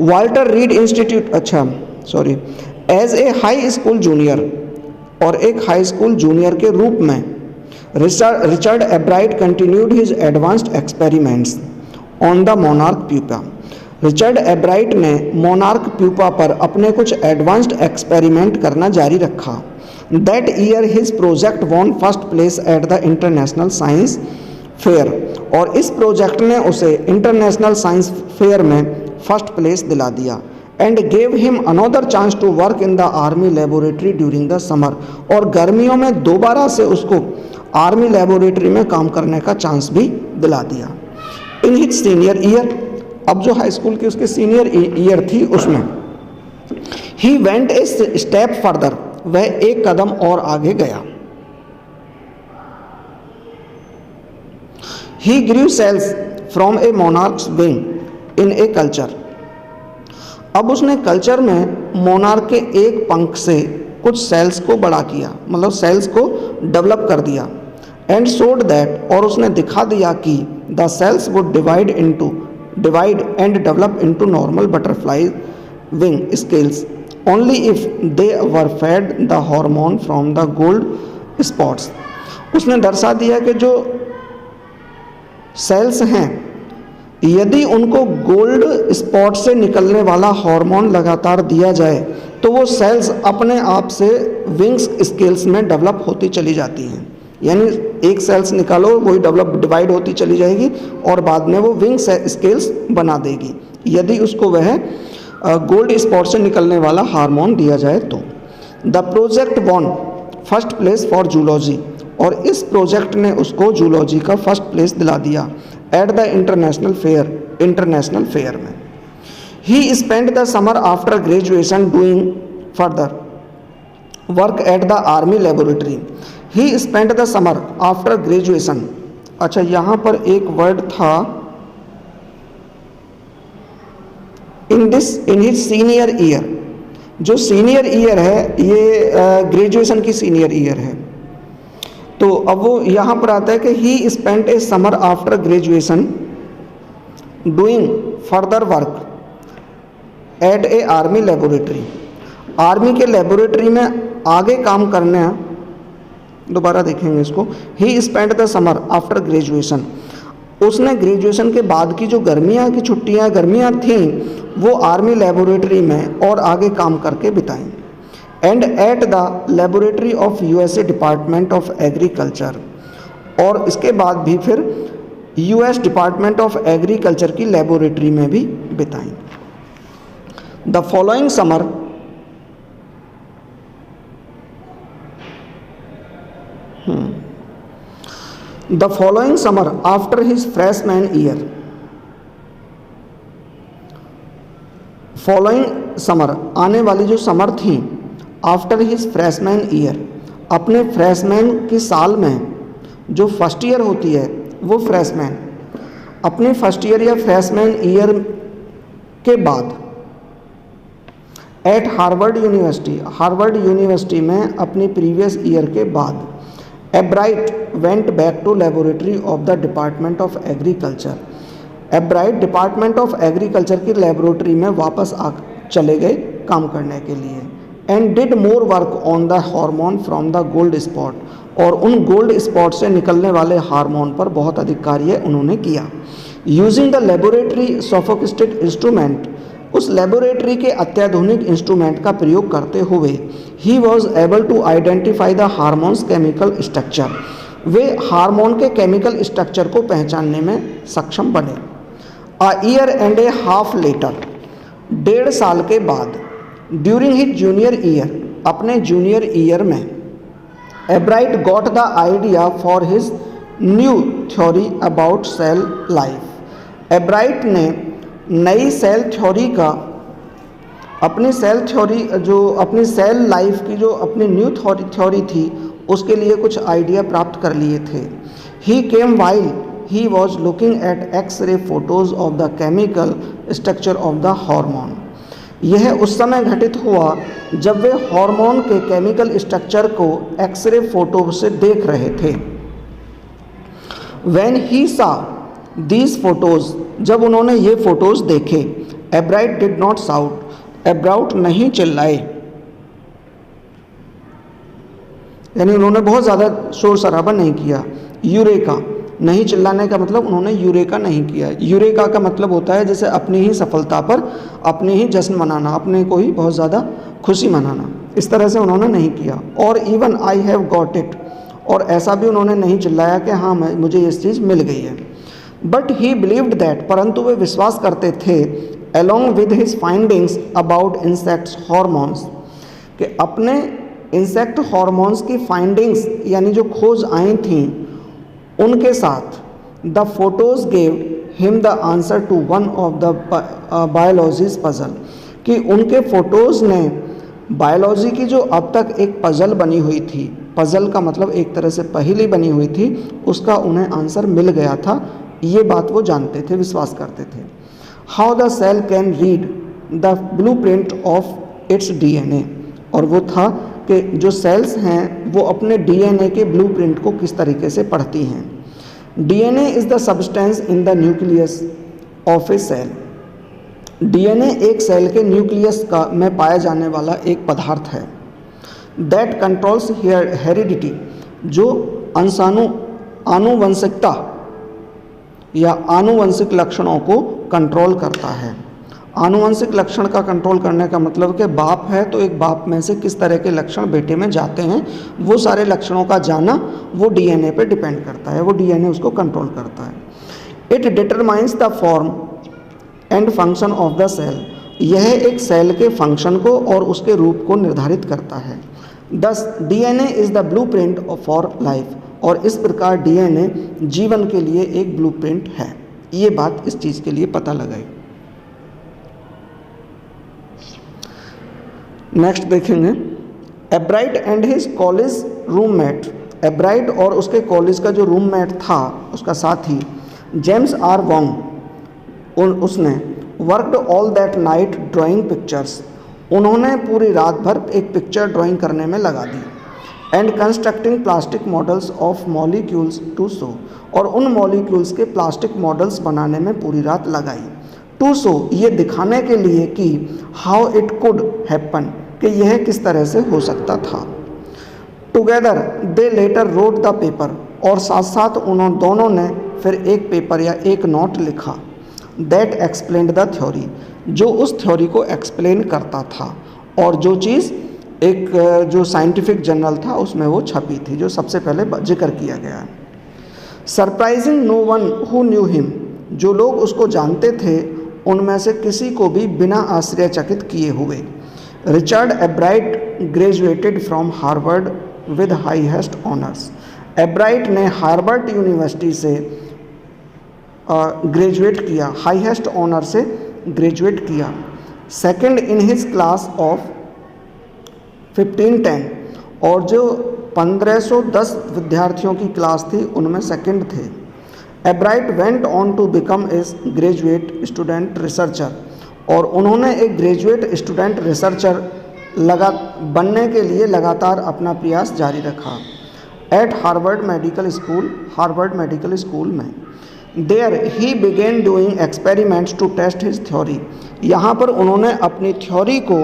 Walter Reed Institute, as a high school junior, और एक हाई स्कूल जूनियर के रूप में Richard Ebright continued his advanced experiments on the monarch pupa. Richard Ebright ने मोनार्क प्यूपा पर अपने कुछ एडवांस्ड एक्सपेरिमेंट करना जारी रखा। That year his project won first place at the international science fair, और इस प्रोजेक्ट ने उसे इंटरनेशनल साइंस फेयर में फर्स्ट प्लेस दिला दिया। And gave him another chance to work in the army laboratory during the summer, और गर्मियों में दोबारा से उसको आर्मी लेबोरेटरी में काम करने का चांस भी दिला दिया। इन हिज सीनियर ईयर, अब जो हाई स्कूल की उसके सीनियर ईयर थी उसमें, he went a step further, वह एक कदम और आगे गया। He grew cells from a monarch's wing in a culture. अब उसने कल्चर में मोनार्क के एक पंख से कुछ सेल्स को बड़ा किया, मतलब सेल्स को डेवलप कर दिया। एंड शोड दैट, और उसने दिखा दिया कि the cells would divide and develop into normal butterfly wing scales only if they were fed the hormone from the gold spots. उसने दर्शा दिया कि जो सेल्स हैं, यदि उनको गोल्ड स्पॉट से निकलने वाला हार्मोन लगातार दिया जाए तो वो सेल्स अपने आप से विंग्स स्केल्स में डेवलप होती चली जाती हैं। यानी एक सेल्स निकालो, वही डिवाइड होती चली जाएगी और बाद में वो विंग स्केल्स बना देगी, यदि उसको वह गोल्ड स्पॉट से निकलने वाला हार्मोन दिया जाए तो। The project won first place for zoology, और इस प्रोजेक्ट ने उसको जूलॉजी का फर्स्ट प्लेस दिला दिया एट द इंटरनेशनल फेयर में। He spend the summer after graduation doing further work at the army laboratory. He spend the summer after graduation. अच्छा, यहाँ पर एक वर्ड था इन हिज सीनियर ईयर। जो सीनियर ईयर है ये ग्रेजुएशन की सीनियर ईयर है। तो अब वो यहाँ पर आता है कि ही स्पेंट ए summer after graduation doing further work eight ए आर्मी लेबोरेटरी। आर्मी के लेबोरेटरी में आगे काम करने, दोबारा देखेंगे इसको। ही spent the summer after graduation, उसने ग्रेजुएशन के बाद की जो गर्मियाँ थीं वो आर्मी लेबोरेटरी में और आगे काम करके बिताई। And at the laboratory of USA department of agriculture, और इसके बाद भी फिर यूएस डिपार्टमेंट ऑफ एग्रीकल्चर की लेबोरेटरी में भी बिताई। The following summer after his freshman year, following summer आने वाली जो समर थी आफ्टर हिज फ्रेशमैन ईयर, अपने फ्रेशमैन के साल में, जो फर्स्ट ईयर होती है वो फ्रेशमैन, अपने फर्स्ट ईयर या फ्रेशमैन ईयर के बाद एट हार्वर्ड यूनिवर्सिटी में अपनी प्रीवियस ईयर के बाद Ebright went back to laboratory of the Department of Agriculture. Ebright Department of Agriculture की लेबोरेटरी में वापस चले गए काम करने के लिए। And did more work on the hormone from the gold spot, और उन गोल्ड स्पॉट से निकलने वाले हार्मोन पर बहुत अधिक कार्य उन्होंने किया। Using the laboratory sophisticated instrument, उस लेबोरेटरी के अत्याधुनिक इंस्ट्रूमेंट का प्रयोग करते हुए he was able to identify the hormone's chemical structure, वे हार्मोन के केमिकल स्ट्रक्चर को पहचानने में सक्षम बने। A year and a half later, 1.5 साल के बाद, ड्यूरिंग हिज जूनियर ईयर, अपने जूनियर ईयर में, Ebright got the idea for his new theory about cell life. Ebright ने नई सेल थ्योरी का, अपनी सेल थ्योरी जो अपनी सेल लाइफ की जो अपनी न्यू थ्योरी थी उसके लिए कुछ आइडिया प्राप्त कर लिए थे। He came while he was looking at X-ray photos of the chemical structure of the hormone. यह उस समय घटित हुआ जब वे हार्मोन के केमिकल स्ट्रक्चर को एक्स-रे फोटो से देख रहे थे। व्हेन ही सा दीज फोटोज, जब उन्होंने ये फोटोज देखे, एब्राइट डिड नॉट साउट, एब्राउट नहीं चिल्लाए, यानी उन्होंने बहुत ज़्यादा शोर शराबा नहीं किया। यूरेका, नहीं चिल्लाने का मतलब उन्होंने यूरेका नहीं किया। यूरेका का मतलब होता है जैसे अपनी ही सफलता पर अपनी ही जश्न मनाना, अपने को ही बहुत ज़्यादा खुशी मनाना, इस तरह से उन्होंने नहीं किया। और even I have got it, और ऐसा भी उन्होंने नहीं चिल्लाया कि हाँ मुझे ये चीज़ मिल गई है। बट ही बिलीव्ड दैट, परंतु वे विश्वास करते थे, along with his findings about insects hormones, कि अपने इंसेक्ट हॉर्मोन्स की फाइंडिंग्स यानी जो खोज आई थी उनके साथ, the photos gave him the answer to one of the biology's puzzle, कि उनके फ़ोटोज़ ने बायोलॉजी की जो अब तक एक पजल बनी हुई थी, पजल का मतलब एक तरह से पहेली बनी हुई थी, उसका उन्हें आंसर मिल गया था ये बात वो जानते थे, विश्वास करते थे। How the cell can read the blueprint of its DNA, और वो था कि जो सेल्स हैं वो अपने डीएनए के ब्लूप्रिंट को किस तरीके से पढ़ती हैं। DNA is the substance in the nucleus of a cell. DNA एक सेल के न्यूक्लियस का में पाया जाने वाला एक पदार्थ है। दैट कंट्रोल्स हेरिडिटी, जो आनुवंशिकता या आनुवंशिक लक्षणों को कंट्रोल करता है। आनुवंशिक लक्षण का कंट्रोल करने का मतलब कि बाप है तो एक बाप में से किस तरह के लक्षण बेटे में जाते हैं, वो सारे लक्षणों का जाना वो डीएनए पे डिपेंड करता है, वो डीएनए उसको कंट्रोल करता है। It determines the form and function of the cell, यह एक सेल के फंक्शन को और उसके रूप को निर्धारित करता है। दस DNA is the blueprint for life, और इस प्रकार डीएनए जीवन के लिए एक ब्लूप्रिंट है। ये बात इस चीज़ के लिए पता लगाई। नेक्स्ट देखेंगे, एब्राइट एंड हिज कॉलेज रूममेट। एब्राइट और उसके कॉलेज का जो रूममेट था, उसका साथी जेम्स आर वोंग, उसने worked all that night drawing pictures, उन्होंने पूरी रात भर एक पिक्चर ड्राइंग करने में लगा दी। And constructing plastic models of molecules to show, और उन मॉलिक्यूल्स के प्लास्टिक मॉडल्स बनाने में पूरी रात लगाई। टू शो, ये दिखाने के लिए कि हाउ इट कुड हैपन, कि यह किस तरह से हो सकता था। Together they letter wrote the paper, और साथ साथ उन्होंने दोनों ने फिर एक पेपर या एक नोट लिखा। दैट एक्सप्लेन्ड द थ्योरी, जो उस थ्योरी को एक्सप्लेन करता था, और जो चीज़ एक जो साइंटिफिक जर्नल था उसमें वो छपी थी, जो सबसे पहले जिक्र किया गया है। Surprising no one who knew him, जो लोग उसको जानते थे उनमें से किसी को भी बिना आश्चर्यचकित किए हुए। Richard एब्राइट graduated from Harvard with highest honours, एब्राइट ने हार्वर्ड यूनिवर्सिटी से ग्रेजुएट किया, हाईएस्ट ऑनर से ग्रेजुएट किया। Second in his class of 1510, और जो 1510 विद्यार्थियों की क्लास थी उनमें सेकंड थे। Ebright went on to become a graduate student researcher, और उन्होंने एक ग्रेजुएट स्टूडेंट रिसर्चर बनने के लिए लगातार अपना प्रयास जारी रखा। एट हार्वर्ड मेडिकल स्कूल में there he began doing experiments to test his theory, यहाँ पर उन्होंने अपनी थ्योरी को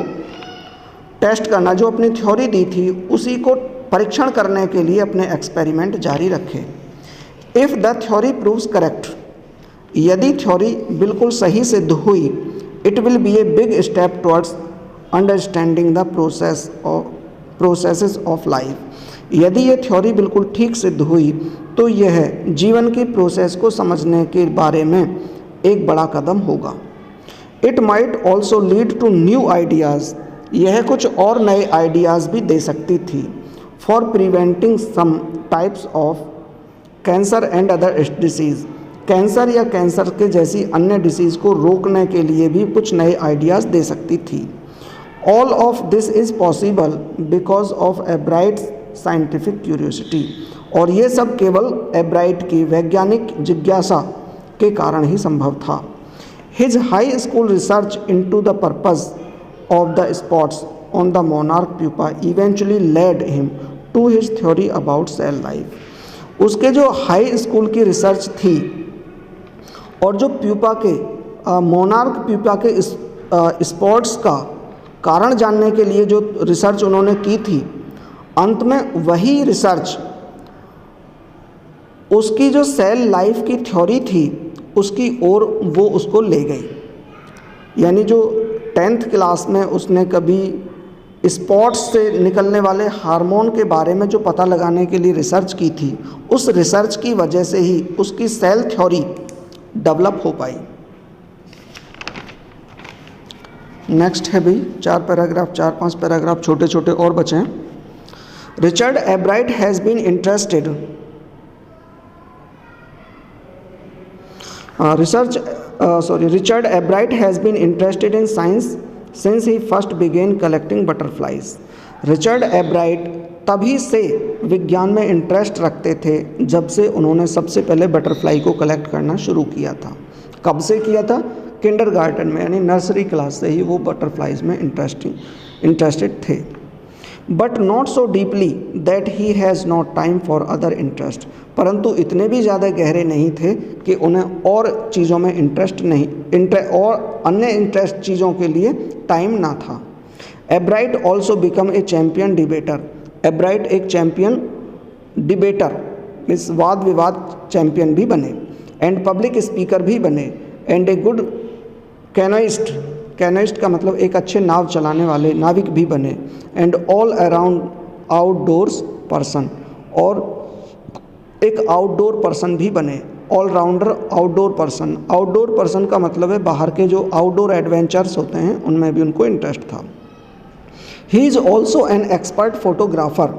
टेस्ट करना, जो अपनी थ्योरी दी थी उसी को परीक्षण करने के लिए अपने एक्सपेरिमेंट जारी रखे। If the theory proves correct, यदि थ्योरी बिल्कुल सही सिद्ध हुई, it will be a big step towards understanding the processes of life, यदि ये थ्योरी बिल्कुल ठीक सिद्ध हुई तो यह जीवन की प्रोसेस को समझने के बारे में एक बड़ा कदम होगा। It might also lead to new ideas, यह कुछ और नए आइडियाज़ भी दे सकती थी। For preventing some types of cancer and other disease, cancer या कैंसर के जैसी अन्य डिसीज़ को रोकने के लिए भी कुछ नए आइडियाज़ दे सकती थी। All of this is possible because of Ebright's scientific curiosity, और ये सब केवल एब्राइट की वैज्ञानिक जिज्ञासा के कारण ही संभव था। His high school research into the purpose of the spots on the monarch pupa eventually led him to his theory about cell life. उसके जो हाई स्कूल की रिसर्च थी और जो प्यूपा के मोनार्क प्यूपा के स्पॉट्स का कारण जानने के लिए जो रिसर्च उन्होंने की थी, अंत में वही रिसर्च उसकी जो सेल लाइफ की थ्योरी थी उसकी ओर वो उसको ले गई। यानी जो 10th क्लास में उसने कभी स्पॉट्स से निकलने वाले हार्मोन के बारे में जो पता लगाने के लिए रिसर्च की थी, उस रिसर्च की वजह से ही उसकी सेल थ्योरी डेवलप हो पाई। नेक्स्ट है भाई 4-5 पैराग्राफ छोटे छोटे और बचे हैं। Richard Ebright has been interested Richard Ebright has been interested in science since he first began collecting butterflies. Richard एब्राइट तभी से विज्ञान में इंटरेस्ट रखते थे जब से उन्होंने सबसे पहले बटरफ्लाई को कलेक्ट करना शुरू किया था। कब से किया था? किंडरगार्टन में, यानी नर्सरी क्लास से ही वो बटरफ्लाइज में इंटरेस्टेड थे। But not so deeply that he has not time for other interest, परंतु इतने भी ज़्यादा गहरे नहीं थे कि उन्हें और चीज़ों में और अन्य इंटरेस्ट चीज़ों के लिए टाइम ना था। Ebright also become a champion debater. एब्राइट एक चैम्पियन डिबेटर, इस वाद विवाद चैम्पियन भी बने, एंड पब्लिक स्पीकर भी बने, and a good canoeist, canoeist का मतलब एक अच्छे नाव चलाने वाले नाविक भी बने, and all around outdoors person, और एक आउटडोर पर्सन भी बने, all rounder outdoor person. Outdoor person का मतलब है बाहर के जो आउटडोर एडवेंचर्स होते हैं उनमें भी उनको इंटरेस्ट था। He is also an expert photographer,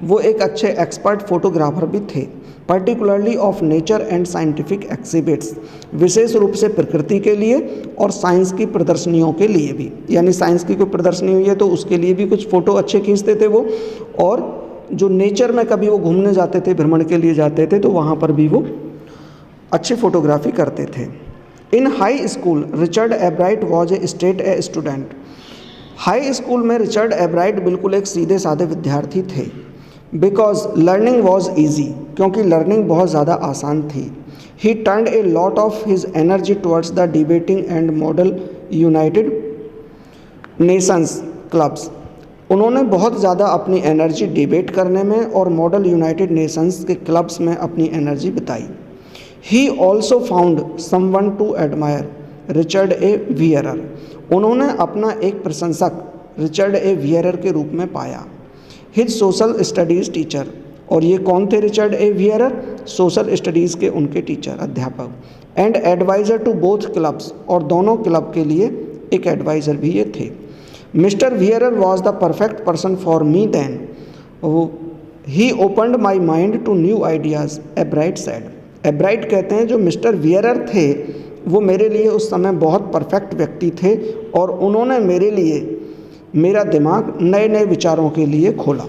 वो एक अच्छे एक्सपर्ट फोटोग्राफर भी थे, particularly of nature and scientific exhibits, विशेष रूप से प्रकृति के लिए और साइंस की प्रदर्शनियों के लिए भी, यानी साइंस की कोई प्रदर्शनी हुई है तो उसके लिए भी कुछ फ़ोटो अच्छे खींचते थे वो, और जो नेचर में कभी वो घूमने जाते थे, भ्रमण के लिए जाते थे, तो वहाँ पर भी वो अच्छी फोटोग्राफी करते थे। इन high school Richard एब्राइट was a state a student. High school में रिचर्ड एब्राइट बिल्कुल एक सीधे साधे विद्यार्थी थे। बिकॉज लर्निंग वॉज ईजी, क्योंकि लर्निंग बहुत ज़्यादा आसान थी। ही turned a lot of his energy towards the debating and model United Nations clubs. उन्होंने बहुत ज़्यादा अपनी एनर्जी डिबेट करने में और मॉडल यूनाइटेड नेशंस के क्लब्स में अपनी एनर्जी बिताई। He also found someone to admire, Richard A Weirer. उन्होंने अपना एक प्रशंसक रिचर्ड ए वियरर के रूप में पाया। हिज सोशल स्टडीज़ टीचर, और ये कौन थे Richard A Weirer? Social studies के उनके टीचर, अध्यापक, and adviser to both clubs, और दोनों क्लब के लिए एक एडवाइज़र भी ये थे। Mister Weirer was the perfect person for me then, he opened my mind to new ideas, Ebright said. Ebright कहते हैं जो मिस्टर वियरर थे वो मेरे लिए उस समय बहुत परफेक्ट व्यक्ति थे, और उन्होंने मेरे लिए मेरा दिमाग नए नए विचारों के लिए खोला।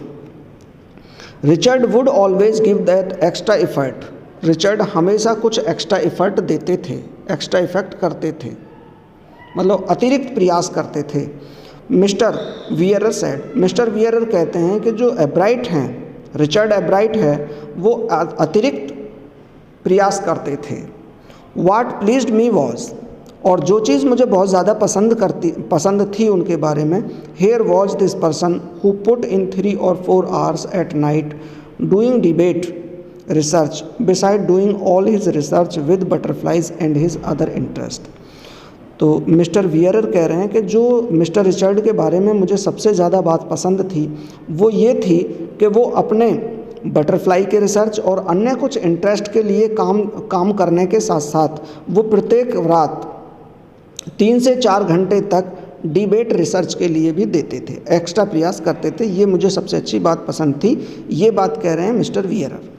Richard would always give that extra effort. Richard हमेशा कुछ एक्स्ट्रा इफर्ट देते थे, एक्स्ट्रा इफेक्ट करते थे, मतलब अतिरिक्त प्रयास करते थे। Mister wearer said, mister wearer कहते हैं कि जो एब्राइट हैं, रिचर्ड एब्राइट है, वो अतिरिक्त प्रयास करते थे। वाट प्लीज्ड मी वॉज, और जो चीज़ मुझे बहुत ज़्यादा पसंद थी उनके बारे में, here was this person who put in 3 or 4 hours at night doing debate research besides doing all his research with butterflies and his other interest. तो मिस्टर वियरर कह रहे हैं कि जो मिस्टर रिचर्ड के बारे में मुझे सबसे ज़्यादा बात पसंद थी वो ये थी कि वो अपने बटरफ्लाई के रिसर्च और अन्य कुछ इंटरेस्ट के लिए काम करने के साथ साथ वो प्रत्येक रात 3 से 4 घंटे तक डिबेट रिसर्च के लिए भी देते थे, एक्स्ट्रा प्रयास करते थे। ये मुझे सबसे अच्छी बात पसंद थी, ये बात कह रहे हैं mister wearer.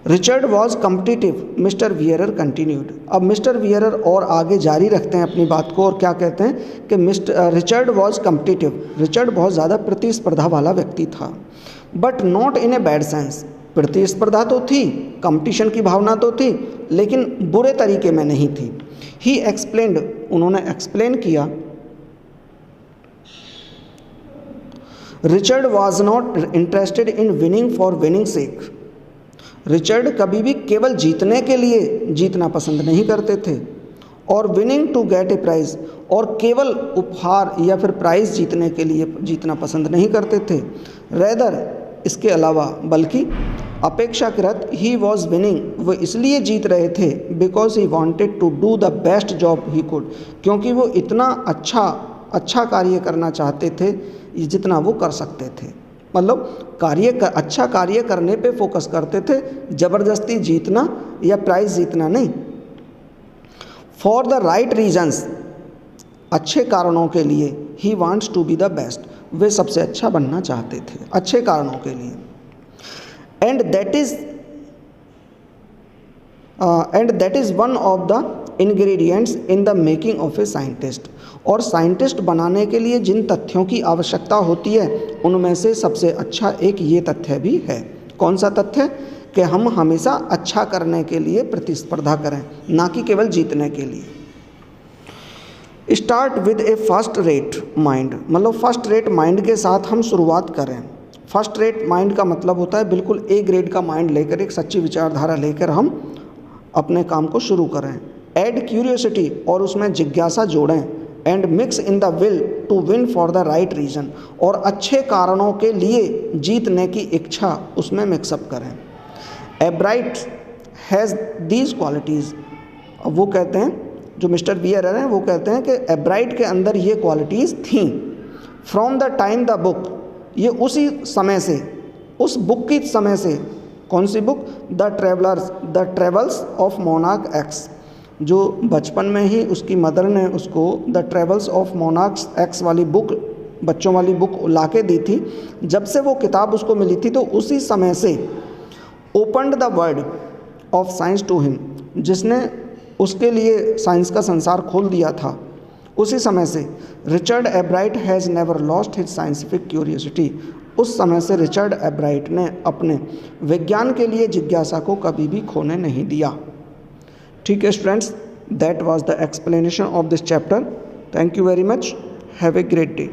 Richard was competitive, mister wearer continued. अब मिस्टर वियरर और आगे जारी रखते हैं अपनी बात को, और क्या कहते हैं कि रिचर्ड वॉज कम्पिटिटिव, रिचर्ड बहुत ज़्यादा प्रतिस्पर्धा वाला व्यक्ति था, but not in a bad sense. प्रतिस्पर्धा तो थी, कंपटीशन की भावना तो थी, लेकिन बुरे तरीके में नहीं थी। ही एक्सप्लेन्ड, उन्होंने एक्सप्लेन किया, Richard was not interested in winning for winning sake. Richard कभी भी केवल जीतने के लिए जीतना पसंद नहीं करते थे, और winning to get a prize, और केवल उपहार या फिर प्राइज़ जीतने के लिए जीतना पसंद नहीं करते थे। रेदर, इसके अलावा, बल्कि अपेक्षाकृत ही वॉज विनिंग, वो इसलिए जीत रहे थे because he wanted to do the best job he could, क्योंकि वो इतना अच्छा कार्य करना चाहते थे जितना वो कर सकते थे। मतलब अच्छा कार्य करने पे फोकस करते थे, ज़बरदस्ती जीतना या प्राइज़ जीतना नहीं। फॉर द राइट रीजन्स, अच्छे कारणों के लिए, he wants to be the best, वे सबसे अच्छा बनना चाहते थे अच्छे कारणों के लिए। And that is one of the ingredients in the making of a scientist, और साइंटिस्ट बनाने के लिए जिन तथ्यों की आवश्यकता होती है उनमें से सबसे अच्छा एक ये तथ्य भी है। कौन सा तथ्य? कि हम हमेशा अच्छा करने के लिए प्रतिस्पर्धा करें, ना कि केवल जीतने के लिए। Start with A first rate mind, मतलब फर्स्ट रेट माइंड के साथ हम शुरुआत करें। फर्स्ट रेट माइंड का मतलब होता है बिल्कुल ए ग्रेड का माइंड लेकर, एक सच्ची विचारधारा लेकर हम अपने काम को शुरू करें। ऐड क्यूरियोसिटी, और उसमें जिज्ञासा जोड़ें। And mix in the will to win for the right reason, और अच्छे कारणों के लिए जीतने की इच्छा उसमें मिक्सअप करें। एब्राइट हैज़ दीज क्वालिटीज़, अब वो कहते हैं, जो मिस्टर बियर हैं वो कहते हैं कि एब्राइट के अंदर ये क्वालिटीज़ थीं। From the time the book, ये उसी समय से, उस बुक की समय से। कौन सी book? The travels of monarch X, जो बचपन में ही उसकी मदर ने उसको the travels of monarch X वाली बुक, बच्चों वाली बुक ला के दी थी। जब से वो किताब उसको मिली थी तो उसी समय से opened the world of science to him, जिसने उसके लिए साइंस का संसार खोल दिया था, उसी समय से। Richard Ebright has never lost his scientific curiosity, उस समय से रिचर्ड एब्राइट ने अपने विज्ञान के लिए जिज्ञासा को कभी भी खोने नहीं दिया। ठीक है students, that was the explanation of this chapter. Thank you very much, have a great day.